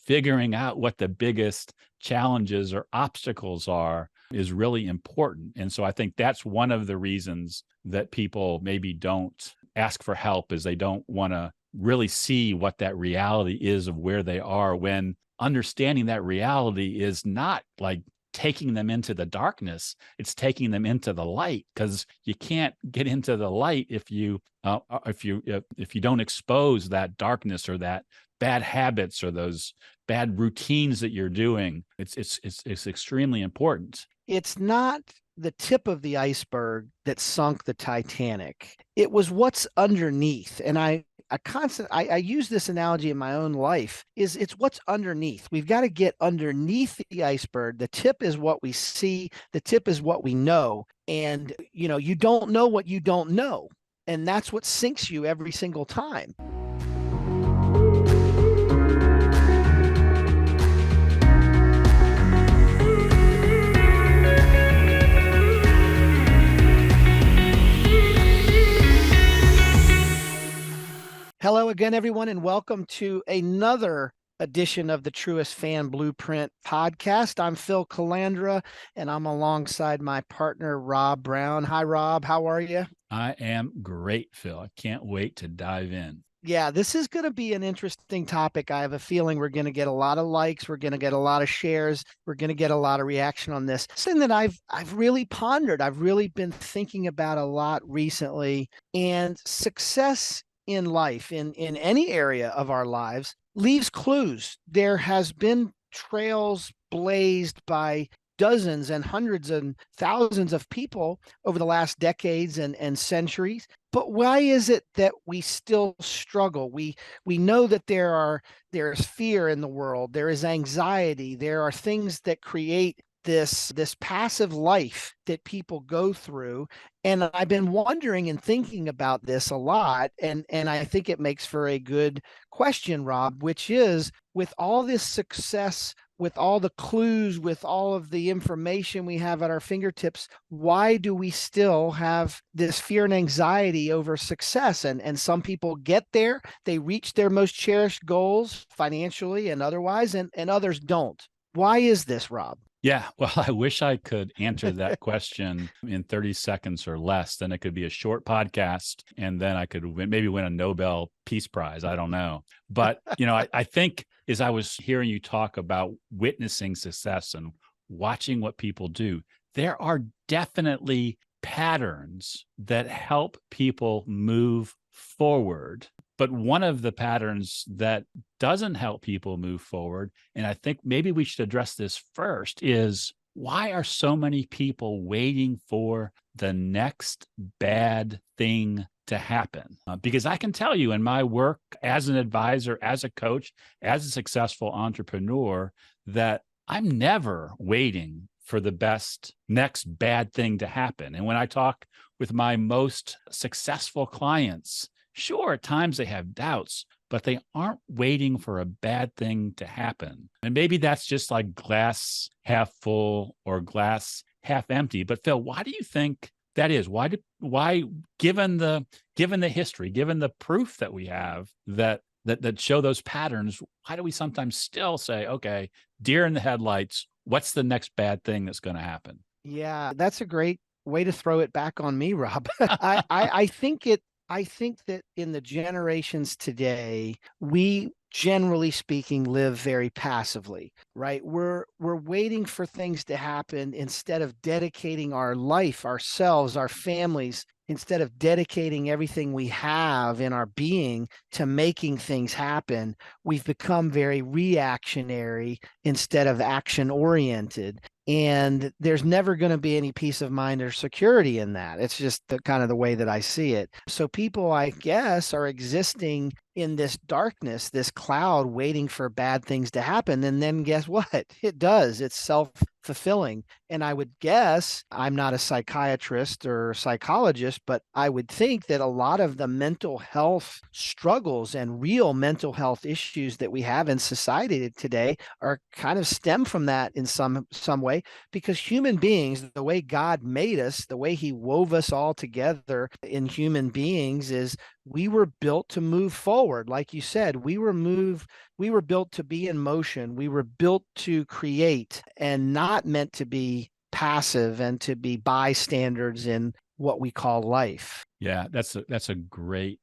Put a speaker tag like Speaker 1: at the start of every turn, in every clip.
Speaker 1: figuring out what the biggest challenges or obstacles are is really important. And so I think that's one of the reasons that people maybe don't ask for help, is they don't want to really see what that reality is of where they are, when understanding that reality is not like taking them into the darkness, it's taking them into the light, because you can't get into the light if you don't expose that darkness or that bad habits or those bad routines that you're doing. It's extremely important.
Speaker 2: It's not the tip of the iceberg that sunk the Titanic. It was what's underneath. And I use this analogy in my own life, is it's what's underneath. We've got to get underneath the iceberg. The tip is what we see. The tip is what we know. And, you don't know what you don't know. And that's what sinks you every single time. Hello again, everyone, and welcome to another edition of the Truest Fan Blueprint podcast. I'm Phil Calandra, and I'm alongside my partner, Rob Brown. Hi, Rob. How are you?
Speaker 1: I am great, Phil. I can't wait to dive in.
Speaker 2: Yeah, this is going to be an interesting topic. I have a feeling we're going to get a lot of likes. We're going to get a lot of shares. We're going to get a lot of reaction on this. Something that I've really pondered. I've really been thinking about a lot recently. And success in life, in any area of our lives, leaves clues. There has been trails blazed by dozens and hundreds and thousands of people over the last decades and centuries. But why is it that we still struggle? We know that there is fear in the world. There is anxiety. There are things that create this passive life that people go through. And I've been wondering and thinking about this a lot. And I think it makes for a good question, Rob, which is, with all this success, with all the clues, with all of the information we have at our fingertips, why do we still have this fear and anxiety over success? And some people get there, they reach their most cherished goals financially and otherwise, and others don't. Why is this, Rob?
Speaker 1: Yeah, well, I wish I could answer that question in 30 seconds or less. Then it could be a short podcast, and then I could maybe win a Nobel Peace Prize. I don't know. But, I think as I was hearing you talk about witnessing success and watching what people do, there are definitely patterns that help people move forward. But one of the patterns that doesn't help people move forward, and I think maybe we should address this first, is why are so many people waiting for the next bad thing to happen? Because I can tell you, in my work as an advisor, as a coach, as a successful entrepreneur, that I'm never waiting for the next bad thing to happen. And when I talk with my most successful clients, sure, at times they have doubts, but they aren't waiting for a bad thing to happen. And maybe that's just like glass half full or glass half empty. But Phil, why do you think that is? Why, given the history, given the proof that we have that show those patterns, why do we sometimes still say, okay, deer in the headlights, what's the next bad thing that's going to happen?
Speaker 2: Yeah, that's a great way to throw it back on me, Rob. I think that in the generations today, we, generally speaking, live very passively, right? We're waiting for things to happen instead of dedicating our life, ourselves, our families, instead of dedicating everything we have in our being to making things happen. We've become very reactionary instead of action-oriented. And there's never going to be any peace of mind or security in that. It's just kind of the way that I see it. So people, I guess, are existing in this darkness, this cloud, waiting for bad things to happen. And then guess what? It does. It's self-fulfilling. And I would guess, I'm not a psychiatrist or psychologist, but I would think that a lot of the mental health struggles and real mental health issues that we have in society today are kind of stem from that in some way, because human beings, the way God made us, the way he wove us all together in human beings, is We were built to move forward. Like you said, we were built to be in motion. We were built to create and not meant to be passive and to be bystanders in what we call life.
Speaker 1: Yeah, that's a great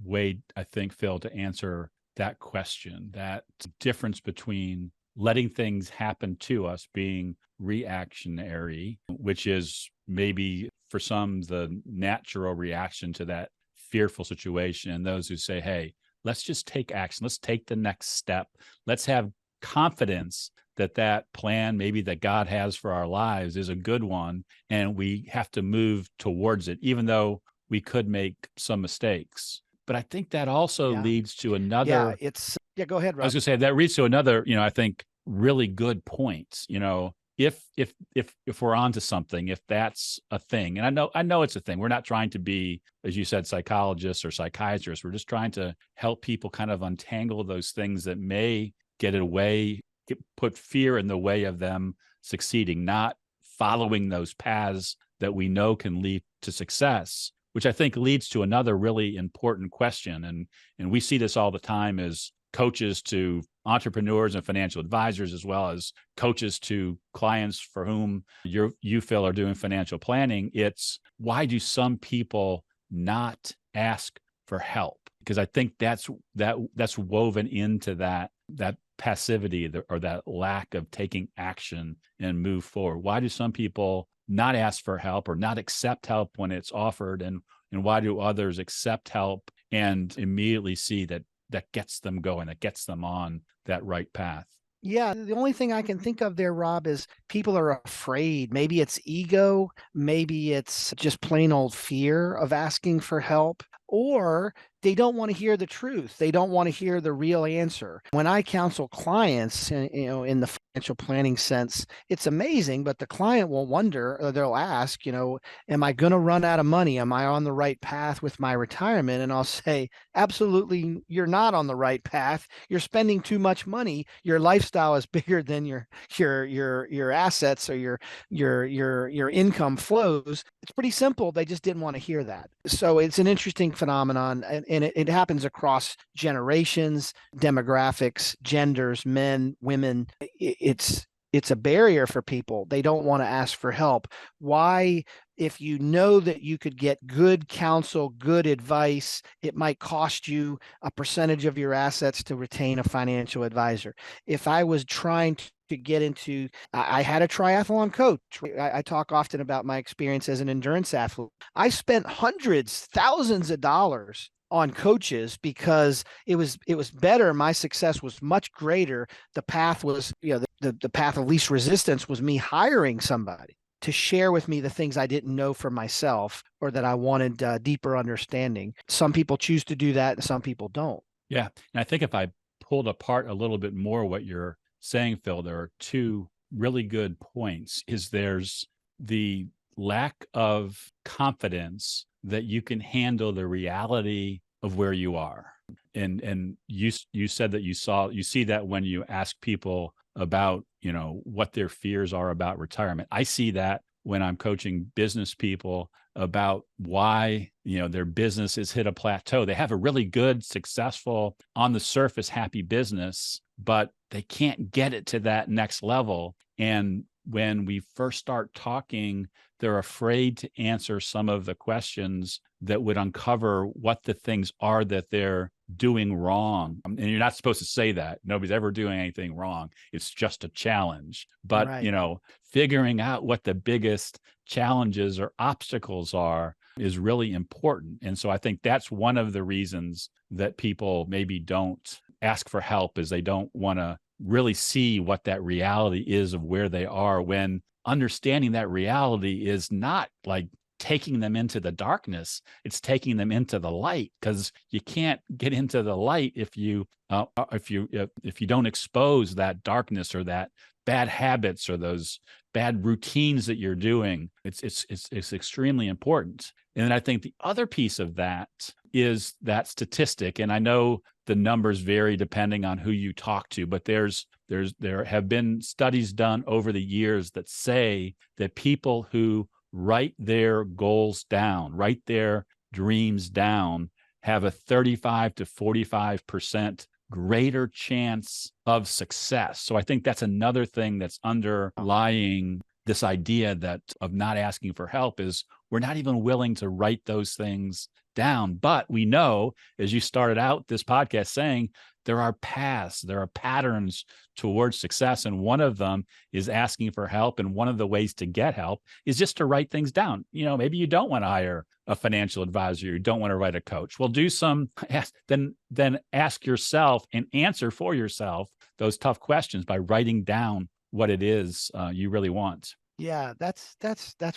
Speaker 1: way, I think, Phil, to answer that question. That difference between letting things happen to us, being reactionary, which is maybe for some the natural reaction to that fearful situation, and those who say, "Hey, let's just take action. Let's take the next step. Let's have confidence that that plan maybe that God has for our lives is a good one, and we have to move towards it, even though we could make some mistakes." But I think that also
Speaker 2: Yeah.
Speaker 1: leads to
Speaker 2: Yeah.
Speaker 1: another,
Speaker 2: Go ahead,
Speaker 1: I was
Speaker 2: Rob.
Speaker 1: going to say that leads to another, I think really good point. If we're onto something, if that's a thing, and I know it's a thing. We're not trying to be, as you said, psychologists or psychiatrists. We're just trying to help people kind of untangle those things that may put fear in the way of them succeeding, not following those paths that we know can lead to success, which I think leads to another really important question. And we see this all the time as coaches to entrepreneurs and financial advisors, as well as coaches to clients for whom you, Phil, are doing financial planning. It's, why do some people not ask for help? Because I think that's woven into that passivity or that lack of taking action and move forward. Why do some people not ask for help or not accept help when it's offered, and why do others accept help and immediately see that gets them going, that gets them on that right path?
Speaker 2: Yeah, the only thing I can think of there, Rob, is people are afraid. Maybe it's ego, maybe it's just plain old fear of asking for help, or they don't want to hear the truth. They don't want to hear the real answer. When I counsel clients, in the financial planning sense, it's amazing, but the client will wonder, or they'll ask, am I going to run out of money? Am I on the right path with my retirement? And I'll say, absolutely, you're not on the right path. You're spending too much money. Your lifestyle is bigger than your assets or your income flows. It's pretty simple. They just didn't want to hear that. So it's an interesting phenomenon, and it happens across generations, demographics, genders, men, women. It's a barrier for people. They don't want to ask for help. Why? If you know that you could get good counsel, good advice, it might cost you a percentage of your assets to retain a financial advisor. If I was trying to get into, I had a triathlon coach. I talk often about my experience as an endurance athlete. I spent hundreds, thousands of dollars on coaches because it was better. My success was much greater. The path was, the path of least resistance was me hiring somebody to share with me the things I didn't know for myself or that I wanted deeper understanding. Some people choose to do that and some people don't.
Speaker 1: Yeah. And I think if I pulled apart a little bit more what you're saying, Phil, there are two really good points. There's the lack of confidence that you can handle the reality of where you are. And you said that you see that when you ask people about, what their fears are about retirement. I see that when I'm coaching business people about why, their business has hit a plateau. They have a really good, successful, on the surface, happy business, but they can't get it to that next level. And when we first start talking, they're afraid to answer some of the questions that would uncover what the things are that they're doing wrong. And you're not supposed to say that. Nobody's ever doing anything wrong. It's just a challenge. But,
Speaker 2: Right.
Speaker 1: Figuring out what the biggest challenges or obstacles are is really important. And so I think that's one of the reasons that people maybe don't ask for help, is they don't want to really see what that reality is of where they are, when understanding that reality is not like taking them into the darkness. It's taking them into the light, because you can't get into the light if you don't expose that darkness or that bad habits or those bad routines that you're doing. It's extremely important. And then I think the other piece of that is that statistic, and I know the numbers vary depending on who you talk to, but there have been studies done over the years that say that people who write their goals down, write their dreams down, have a 35 to 45% greater chance of success. So I think that's another thing that's underlying this idea that of not asking for help is we're not even willing to write those things down. But we know, as you started out this podcast saying, there are paths, there are patterns towards success. And one of them is asking for help. And one of the ways to get help is just to write things down. Maybe you don't want to hire a financial advisor, you don't want to write a coach. Well, then ask yourself and answer for yourself those tough questions by writing down what it is you really want.
Speaker 2: Yeah, that's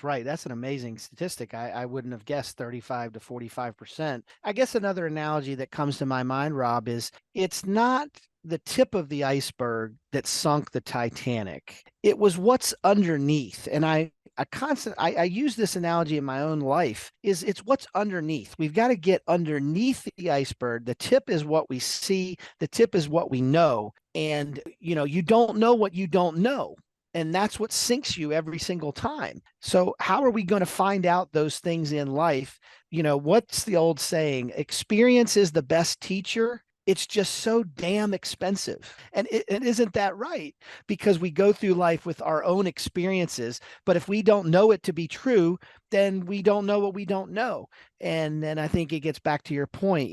Speaker 2: right. That's an amazing statistic. I wouldn't have guessed 35 to 45%. I guess another analogy that comes to my mind, Rob, is it's not the tip of the iceberg that sunk the Titanic. It was what's underneath. And I use this analogy in my own life it's what's underneath. We've got to get underneath the iceberg. The tip is what we see. The tip is what we know. And, you don't know what you don't know. And that's what sinks you every single time. So how are we going to find out those things in life? What's the old saying? Experience is the best teacher. It's just so damn expensive. And it isn't that right? Because we go through life with our own experiences. But if we don't know it to be true, then we don't know what we don't know. And then I think it gets back to your point,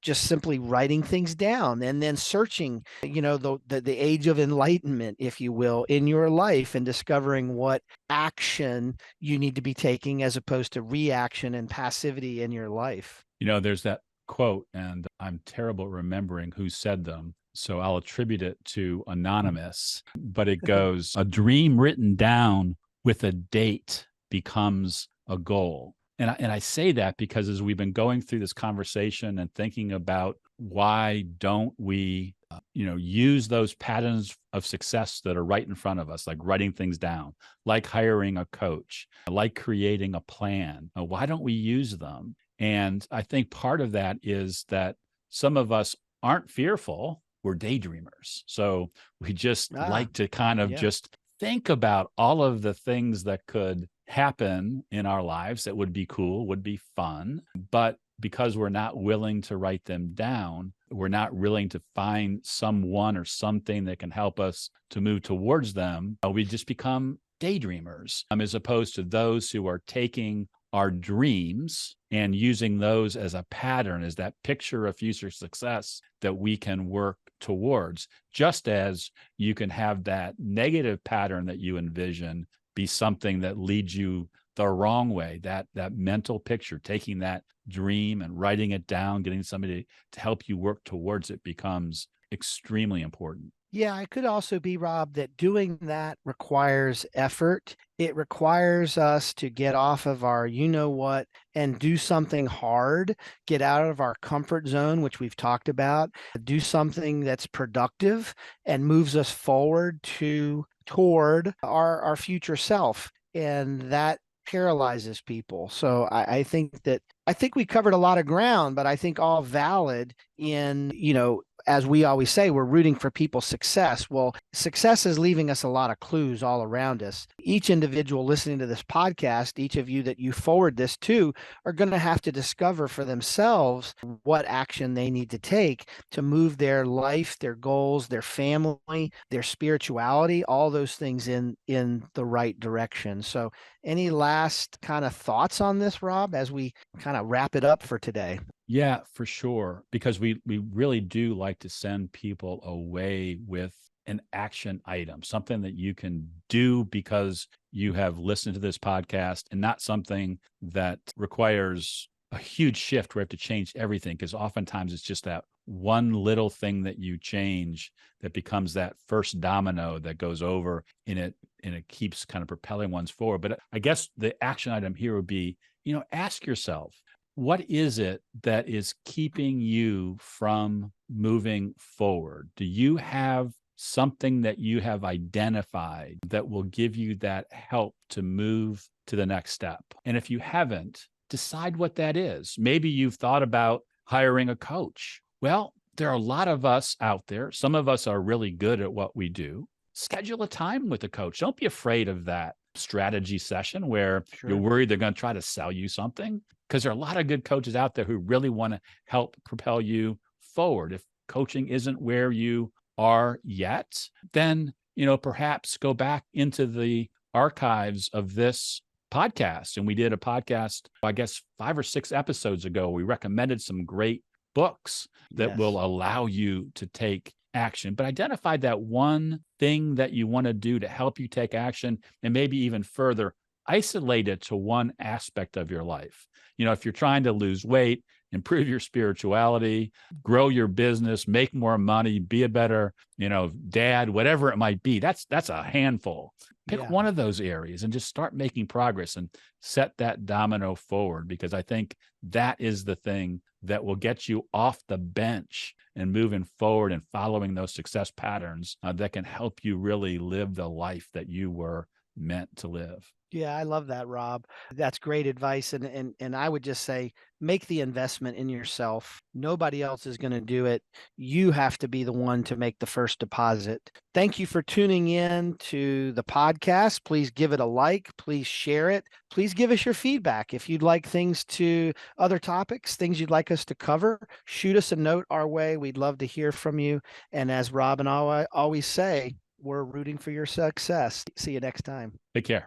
Speaker 2: just simply writing things down and then searching, the age of enlightenment, if you will, in your life and discovering what action you need to be taking as opposed to reaction and passivity in your life.
Speaker 1: There's that quote, and I'm terrible at remembering who said them, so I'll attribute it to Anonymous, but it goes, a dream written down with a date becomes a goal. And I say that because as we've been going through this conversation and thinking about why don't we, use those patterns of success that are right in front of us, like writing things down, like hiring a coach, like creating a plan. Why don't we use them? And I think part of that is that some of us aren't fearful. We're daydreamers. So we just like to kind of just think about all of the things that could happen in our lives that would be cool, would be fun. But because we're not willing to write them down, we're not willing to find someone or something that can help us to move towards them, we just become daydreamers, as opposed to those who are taking our dreams and using those as a pattern, as that picture of future success that we can work towards, just as you can have that negative pattern that you envision be something that leads you the wrong way. That mental picture, taking that dream and writing it down, getting somebody to help you work towards it becomes extremely important.
Speaker 2: Yeah, it could also be, Rob, that doing that requires effort. It requires us to get off of our what and do something hard, get out of our comfort zone, which we've talked about, do something that's productive and moves us forward toward our future self. And that paralyzes people. So I think we covered a lot of ground, but I think all valid in, as we always say, we're rooting for people's success. Well, success is leaving us a lot of clues all around us. Each individual listening to this podcast, each of you that you forward this to, are going to have to discover for themselves what action they need to take to move their life, their goals, their family, their spirituality, all those things in the right direction. So any last kind of thoughts on this, Rob, as we kind of wrap it up for today?
Speaker 1: Yeah, for sure. Because we really do like to send people away with an action item, something that you can do because you have listened to this podcast, and not something that requires a huge shift where you have to change everything. Because oftentimes it's just that one little thing that you change that becomes that first domino that goes over and it keeps kind of propelling ones forward. But I guess the action item here would be, ask yourself, what is it that is keeping you from moving forward? Do you have something that you have identified that will give you that help to move to the next step? And if you haven't, decide what that is. Maybe you've thought about hiring a coach. Well, there are a lot of us out there. Some of us are really good at what we do. Schedule a time with a coach. Don't be afraid of that strategy session where
Speaker 2: Sure.
Speaker 1: you're worried they're going to try to sell you something, because there are a lot of good coaches out there who really want to help propel you forward. If coaching isn't where you are yet, then, perhaps go back into the archives of this podcast. And we did a podcast, I guess 5 or 6 episodes ago. We recommended some great books that will allow you to take action, but identify that one thing that you want to do to help you take action, and maybe even further isolate it to one aspect of your life. If you're trying to lose weight, improve your spirituality, grow your business, make more money, be a better, dad, whatever it might be, that's a handful. Pick one of those areas and just start making progress and set that domino forward, because I think that is the thing that will get you off the bench and moving forward and following those success patterns that can help you really live the life that you were meant to live.
Speaker 2: Yeah, I love that, Rob. That's great advice. And I would just say, make the investment in yourself. Nobody else is going to do it. You have to be the one to make the first deposit. Thank you for tuning in to the podcast. Please give it a like. Please share it. Please give us your feedback. If you'd like other topics, things you'd like us to cover, shoot us a note our way. We'd love to hear from you. And as Rob and I always say, we're rooting for your success. See you next time.
Speaker 1: Take care.